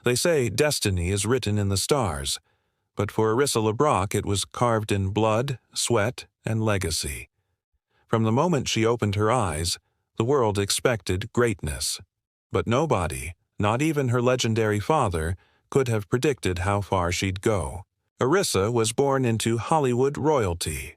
They say destiny is written in the stars, but for Arissa LeBrock it was carved in blood, sweat, and legacy. From the moment she opened her eyes, the world expected greatness. But nobody, not even her legendary father, could have predicted how far she'd go. Arissa was born into Hollywood royalty.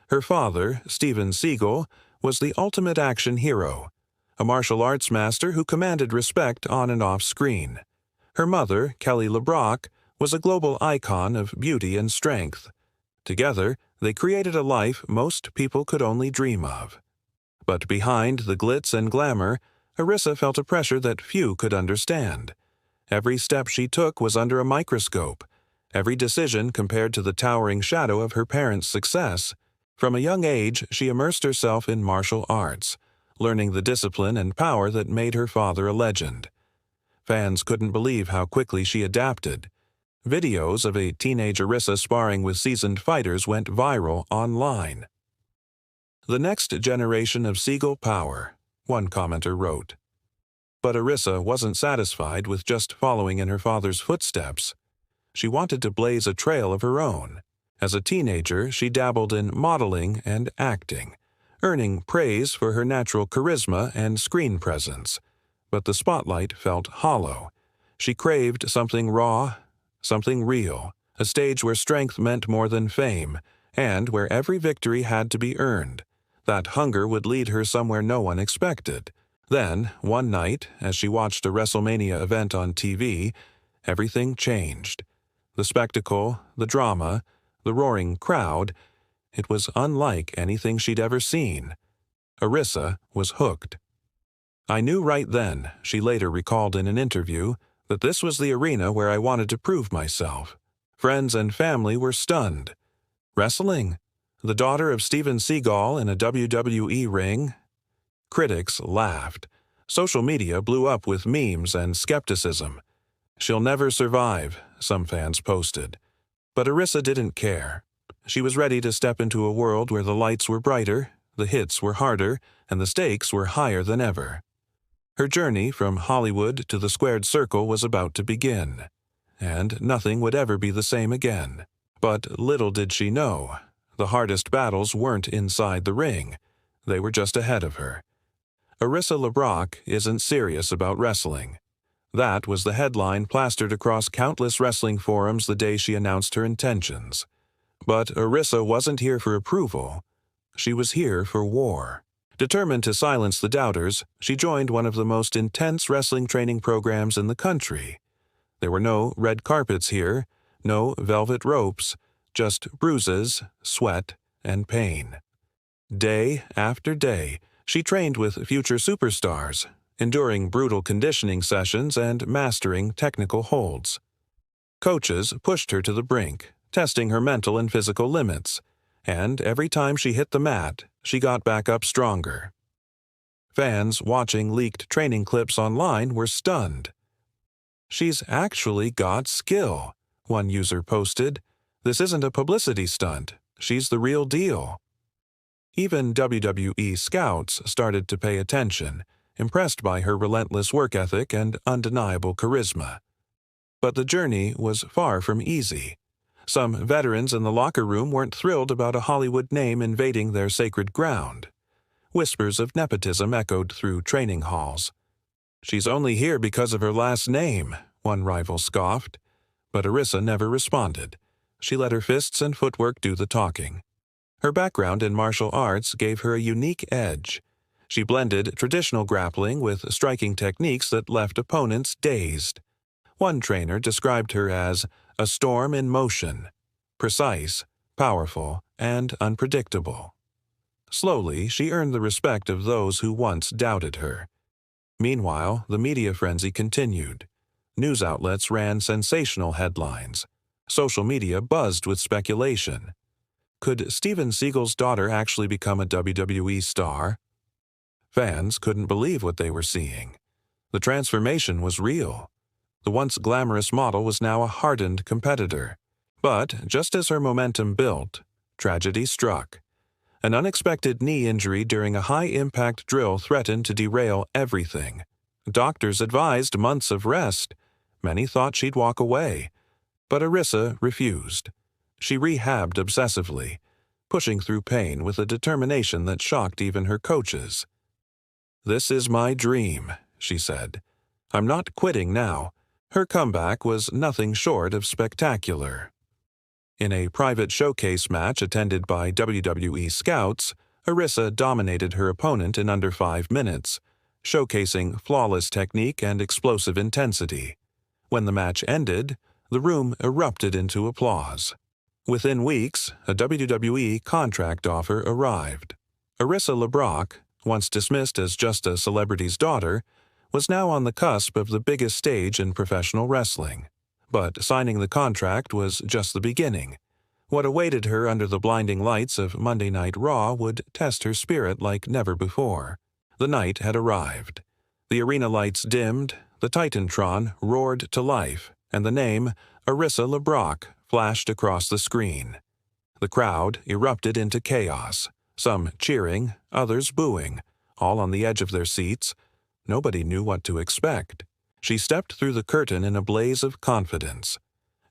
Her father, Steven Seagal, was the ultimate action hero, a martial arts master who commanded respect on and off screen. Her mother, Kelly LeBrock, was a global icon of beauty and strength. Together, they created a life most people could only dream of. But behind the glitz and glamour, Arissa felt a pressure that few could understand. Every step she took was under a microscope, every decision compared to the towering shadow of her parents' success. From a young age, she immersed herself in martial arts, learning the discipline and power that made her father a legend. Fans couldn't believe how quickly she adapted. Videos of a teenage Arissa sparring with seasoned fighters went viral online. "The next generation of Seagal power," one commenter wrote. But Arissa wasn't satisfied with just following in her father's footsteps. She wanted to blaze a trail of her own. As a teenager, she dabbled in modeling and acting, earning praise for her natural charisma and screen presence. But the spotlight felt hollow. She craved something raw, something real, a stage where strength meant more than fame, and where every victory had to be earned. That hunger would lead her somewhere no one expected. Then, one night, as she watched a WrestleMania event on TV, everything changed. The spectacle, the drama, the roaring crowd, it was unlike anything she'd ever seen. Arissa was hooked. "I knew right then," she later recalled in an interview, "that this was the arena where I wanted to prove myself." Friends and family were stunned. Wrestling? The daughter of Steven Seagal in a WWE ring? Critics laughed. Social media blew up with memes and skepticism. "She'll never survive," some fans posted. But Arissa didn't care. She was ready to step into a world where the lights were brighter, the hits were harder, and the stakes were higher than ever. Her journey from Hollywood to the squared circle was about to begin, and nothing would ever be the same again. But little did she know, the hardest battles weren't inside the ring. They were just ahead of her. "Arissa LeBrock isn't serious about wrestling." That was the headline plastered across countless wrestling forums the day she announced her intentions. But Arissa wasn't here for approval. She was here for war. Determined to silence the doubters, she joined one of the most intense wrestling training programs in the country. There were no red carpets here, no velvet ropes, just bruises, sweat, and pain. Day after day, she trained with future superstars, enduring brutal conditioning sessions and mastering technical holds. Coaches pushed her to the brink, testing her mental and physical limits, and every time she hit the mat, she got back up stronger. Fans watching leaked training clips online were stunned. "She's actually got skill," one user posted. "This isn't a publicity stunt. She's the real deal." Even WWE scouts started to pay attention, impressed by her relentless work ethic and undeniable charisma. But the journey was far from easy. Some veterans in the locker room weren't thrilled about a Hollywood name invading their sacred ground. Whispers of nepotism echoed through training halls. "She's only here because of her last name," one rival scoffed. But Arissa never responded. She let her fists and footwork do the talking. Her background in martial arts gave her a unique edge. She blended traditional grappling with striking techniques that left opponents dazed. One trainer described her as a storm in motion, precise, powerful, and unpredictable. Slowly, she earned the respect of those who once doubted her. Meanwhile, the media frenzy continued. News outlets ran sensational headlines. Social media buzzed with speculation. Could Steven Seagal's daughter actually become a WWE star? Fans couldn't believe what they were seeing. The transformation was real. The once glamorous model was now a hardened competitor. But just as her momentum built, tragedy struck. An unexpected knee injury during a high-impact drill threatened to derail everything. Doctors advised months of rest, Many thought she'd walk away, but Arissa refused. She rehabbed obsessively, pushing through pain with a determination that shocked even her coaches. "This is my dream," she said. "I'm not quitting now." Her comeback was nothing short of spectacular. In a private showcase match attended by WWE scouts, Arissa dominated her opponent in under 5 minutes, showcasing flawless technique and explosive intensity. When the match ended, the room erupted into applause. Within weeks, a WWE contract offer arrived. Arissa LeBrock, once dismissed as just a celebrity's daughter, was now on the cusp of the biggest stage in professional wrestling. But signing the contract was just the beginning. What awaited her under the blinding lights of Monday Night Raw would test her spirit like never before. The night had arrived. The arena lights dimmed, the Titantron roared to life, and the name Arissa LeBrock flashed across the screen. The crowd erupted into chaos, some cheering, others booing, all on the edge of their seats. Nobody knew what to expect. She stepped through the curtain in a blaze of confidence.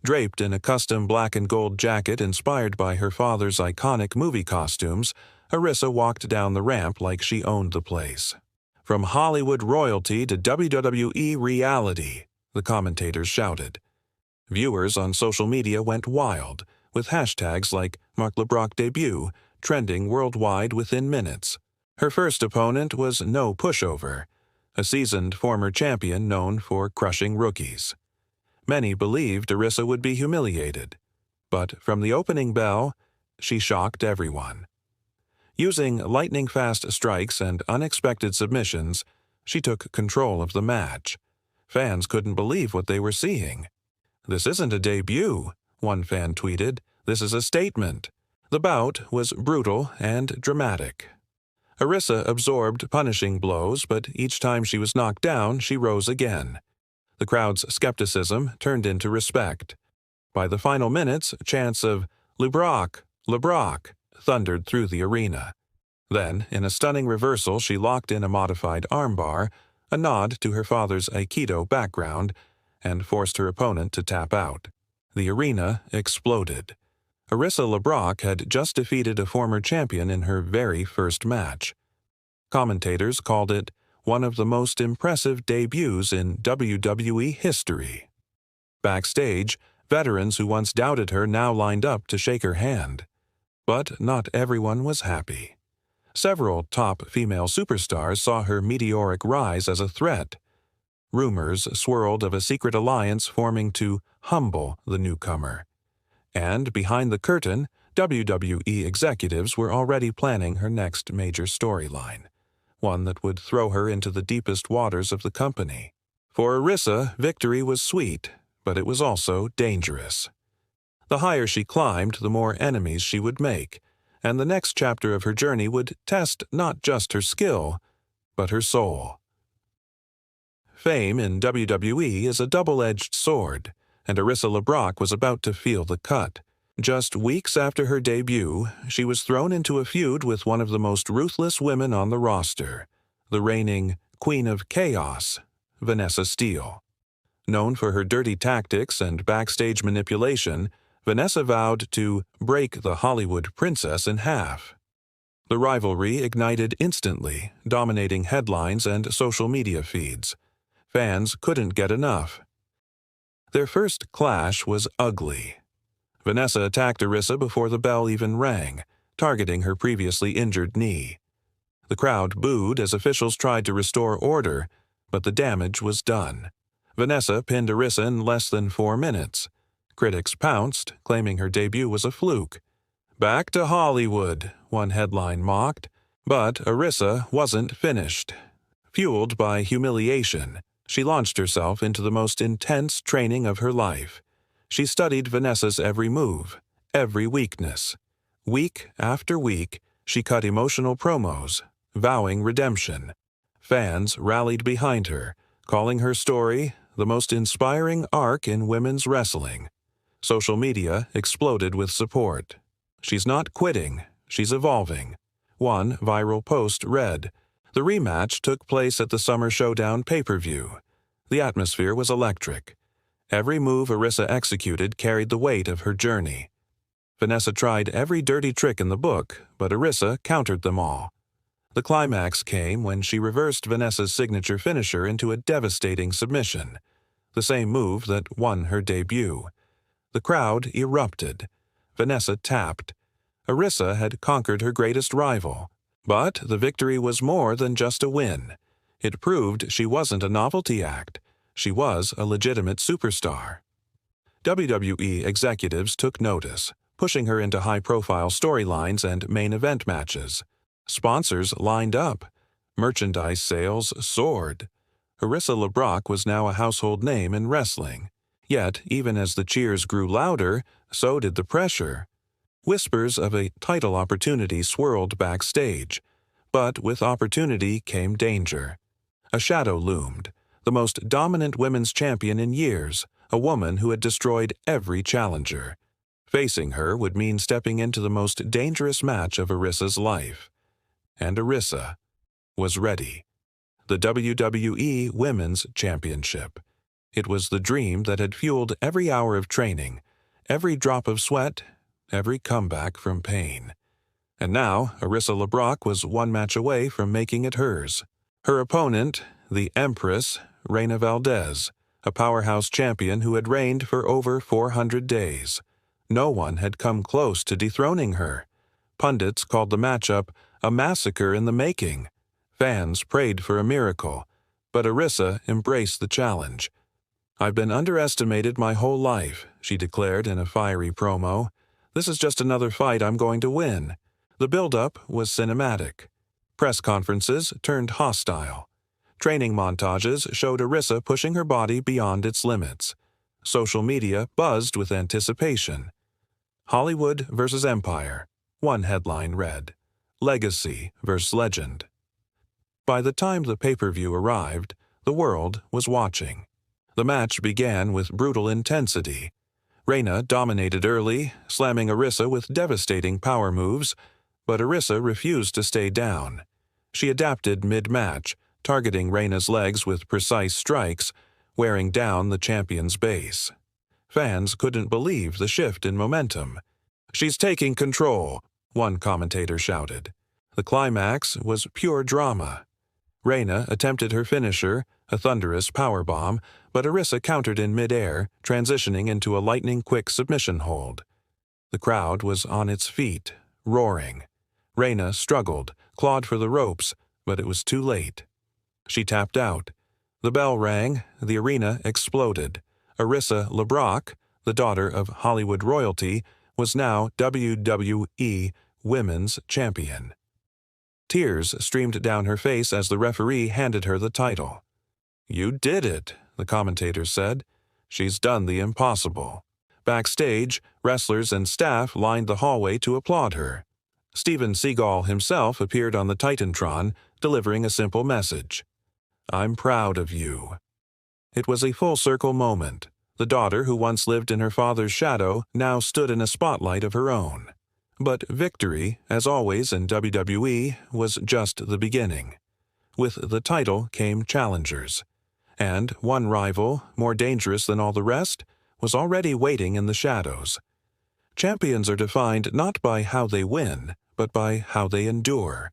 Draped in a custom black and gold jacket inspired by her father's iconic movie costumes, Arissa walked down the ramp like she owned the place. "From Hollywood royalty to WWE reality," the commentators shouted. Viewers on social media went wild, with hashtags like Mark LeBrock debut trending worldwide within minutes. Her first opponent was no pushover, a seasoned former champion known for crushing rookies. Many believed Arissa would be humiliated, but from the opening bell, she shocked everyone. Using lightning-fast strikes and unexpected submissions, she took control of the match. Fans couldn't believe what they were seeing. "This isn't a debut," one fan tweeted. "This is a statement." The bout was brutal and dramatic. Arissa absorbed punishing blows, but each time she was knocked down, she rose again. The crowd's skepticism turned into respect. By the final minutes, chants of "LeBrock, LeBrock" thundered through the arena. Then, in a stunning reversal, she locked in a modified armbar, a nod to her father's Aikido background, and forced her opponent to tap out. The arena exploded. Arissa LeBrock had just defeated a former champion in her very first match. Commentators called it one of the most impressive debuts in WWE history. Backstage, veterans who once doubted her now lined up to shake her hand. But not everyone was happy. Several top female superstars saw her meteoric rise as a threat. Rumors swirled of a secret alliance forming to humble the newcomer. And behind the curtain, WWE executives were already planning her next major storyline, one that would throw her into the deepest waters of the company. For Arissa, victory was sweet, but it was also dangerous. The higher she climbed, the more enemies she would make, and the next chapter of her journey would test not just her skill, but her soul. Fame in WWE is a double-edged sword, and Arissa LeBrock was about to feel the cut. Just weeks after her debut, she was thrown into a feud with one of the most ruthless women on the roster, the reigning Queen of Chaos, Vanessa Steele. Known for her dirty tactics and backstage manipulation, Vanessa vowed to break the Hollywood princess in half. The rivalry ignited instantly, dominating headlines and social media feeds. Fans couldn't get enough. Their first clash was ugly. Vanessa attacked Arissa before the bell even rang, targeting her previously injured knee. The crowd booed as officials tried to restore order, but the damage was done. Vanessa pinned Arissa in less than 4 minutes. Critics pounced, claiming her debut was a fluke. "Back to Hollywood," one headline mocked. But Arissa wasn't finished. Fueled by humiliation, she launched herself into the most intense training of her life. She studied Vanessa's every move, every weakness. Week after week, she cut emotional promos, vowing redemption. Fans rallied behind her, calling her story the most inspiring arc in women's wrestling. Social media exploded with support. "She's not quitting, she's evolving." One viral post read, "The rematch took place at the Summer Showdown pay-per-view. The atmosphere was electric. Every move Arissa executed carried the weight of her journey. Vanessa tried every dirty trick in the book, but Arissa countered them all. The climax came when she reversed Vanessa's signature finisher into a devastating submission, the same move that won her debut. The crowd erupted. Vanessa tapped. Arissa had conquered her greatest rival. But the victory was more than just a win. It proved she wasn't a novelty act. She was a legitimate superstar. WWE executives took notice, pushing her into high-profile storylines and main event matches. Sponsors lined up. Merchandise sales soared. Arissa LeBrock was now a household name in wrestling. Yet, even as the cheers grew louder, so did the pressure. Whispers of a title opportunity swirled backstage. But with opportunity came danger. A shadow loomed. The most dominant women's champion in years, a woman who had destroyed every challenger. Facing her would mean stepping into the most dangerous match of Arissa's life. And Arissa was ready. The WWE Women's Championship. It was the dream that had fueled every hour of training, every drop of sweat, every comeback from pain. And now, Arissa LeBrock was one match away from making it hers. Her opponent, the Empress, Reina Valdez, a powerhouse champion who had reigned for over 400 days. No one had come close to dethroning her. Pundits called the matchup a massacre in the making. Fans prayed for a miracle, but Arissa embraced the challenge. "I've been underestimated my whole life," she declared in a fiery promo. "This is just another fight I'm going to win." The build-up was cinematic. Press conferences turned hostile. Training montages showed Arissa pushing her body beyond its limits. Social media buzzed with anticipation. Hollywood versus Empire. One headline read, "Legacy versus Legend." By the time the pay-per-view arrived, the world was watching. The match began with brutal intensity. Reina dominated early, slamming Arissa with devastating power moves, but Arissa refused to stay down. She adapted mid-match, targeting Reina's legs with precise strikes, wearing down the champion's base. Fans couldn't believe the shift in momentum. "She's taking control," one commentator shouted. The climax was pure drama. Reina attempted her finisher, a thunderous powerbomb, but Arissa countered in mid-air, transitioning into a lightning-quick submission hold. The crowd was on its feet, roaring. Reina struggled, clawed for the ropes, but it was too late. She tapped out. The bell rang, the arena exploded. Arissa LeBrock, the daughter of Hollywood royalty, was now WWE Women's Champion. Tears streamed down her face as the referee handed her the title. "You did it," the commentator said. "She's done the impossible." Backstage, wrestlers and staff lined the hallway to applaud her. Steven Seagal himself appeared on the Titantron, delivering a simple message. "I'm proud of you." It was a full-circle moment. The daughter who once lived in her father's shadow now stood in a spotlight of her own. But victory, as always in WWE, was just the beginning. With the title came challengers. And one rival, more dangerous than all the rest, was already waiting in the shadows. Champions are defined not by how they win, but by how they endure.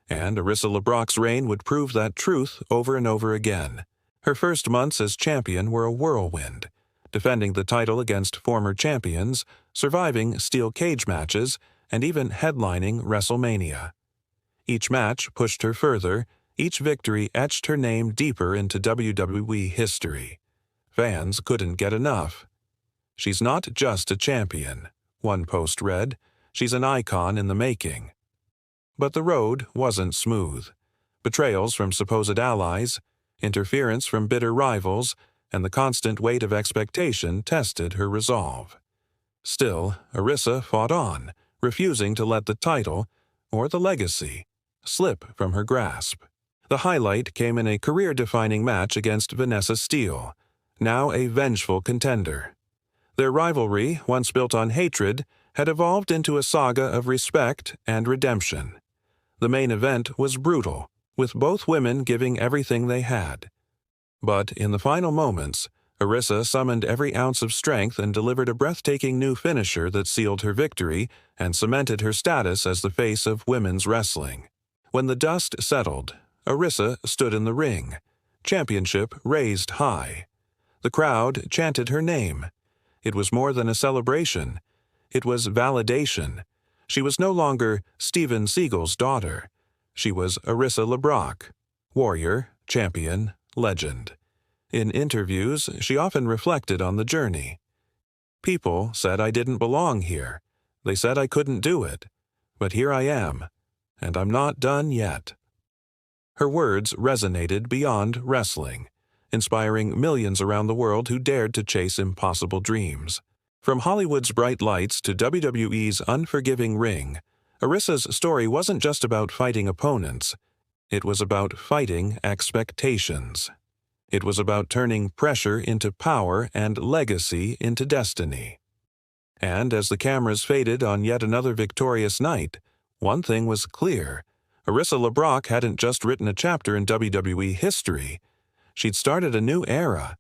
And Arissa LeBrock's reign would prove that truth over and over again. Her first months as champion were a whirlwind, defending the title against former champions, surviving steel cage matches, and even headlining WrestleMania. Each match pushed her further, each victory etched her name deeper into WWE history. Fans couldn't get enough. "She's not just a champion," one post read. "She's an icon in the making." But the road wasn't smooth. Betrayals from supposed allies, interference from bitter rivals, and the constant weight of expectation tested her resolve. Still, Arissa fought on, refusing to let the title, or the legacy, slip from her grasp. The highlight came in a career-defining match against Vanessa Steele, now a vengeful contender. Their rivalry, once built on hatred, had evolved into a saga of respect and redemption. The main event was brutal, with both women giving everything they had. But in the final moments, Arissa summoned every ounce of strength and delivered a breathtaking new finisher that sealed her victory and cemented her status as the face of women's wrestling. When the dust settled, Arissa stood in the ring, championship raised high. The crowd chanted her name. It was more than a celebration. It was validation. She was no longer Steven Seagal's daughter. She was Arissa LeBrock, warrior, champion, legend. In interviews, she often reflected on the journey. People said I didn't belong here. They said I couldn't do it. But here I am, and I'm not done yet. Her words resonated beyond wrestling, inspiring millions around the world who dared to chase impossible dreams. From Hollywood's bright lights to WWE's unforgiving ring, Arissa's story wasn't just about fighting opponents. It was about fighting expectations. It was about turning pressure into power and legacy into destiny. And as the cameras faded on yet another victorious night, one thing was clear. Arissa LeBrock hadn't just written a chapter in WWE history. She'd started a new era,